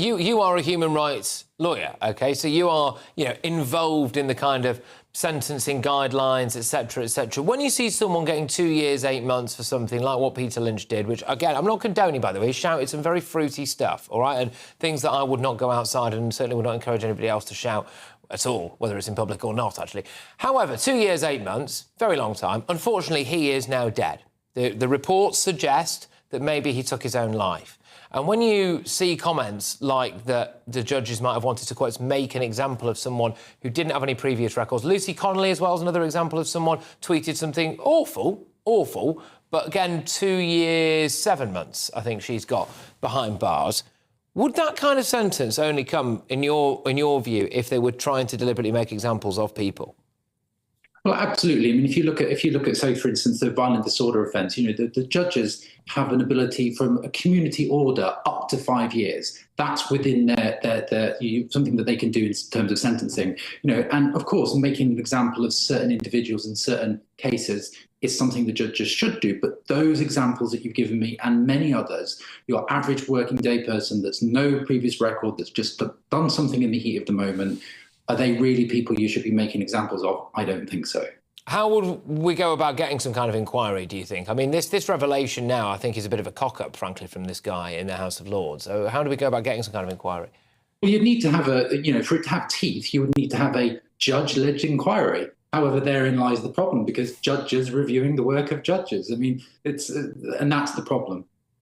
You are a human rights lawyer, OK? So you are, involved in the kind of sentencing guidelines, etc., etc. When you see someone getting 2 years, 8 months for something like what Peter Lynch did, which, again, I'm not condoning, by the way, he shouted some very fruity stuff, all right, and things that I would not go outside and certainly would not encourage anybody else to shout at all, whether it's in public or not, actually. However, 2 years, 8 months, very long time. Unfortunately, he is now dead. The reports suggest that maybe he took his own life. And when you see comments like that the judges might have wanted to, quote, make an example of someone who didn't have any previous records, Lucy Connolly as well is another example of someone tweeted something awful, but again, 2 years, 7 months, I think she's got behind bars. Would that kind of sentence only come, in your view, if they were trying to deliberately make examples of people? Well, absolutely. I mean, if you look at, say, for instance, the violent disorder offence, the judges have an ability from a community order up to 5 years. That's within their something that they can do in terms of sentencing. And of course, making an example of certain individuals in certain cases is something the judges should do. But those examples that you've given me and many others, your average working day person that's no previous record, that's just done something in the heat of the moment, are they really people you should be making examples of? I don't think so. How would we go about getting some kind of inquiry, do you think? I mean, this revelation now, I think, is a bit of a cock-up, frankly, from this guy in the House of Lords. So how do we go about getting some kind of inquiry? Well, you'd need to have for it to have teeth, you would need to have a judge-led inquiry. However, therein lies the problem, because judges reviewing the work of judges. I mean, and that's the problem.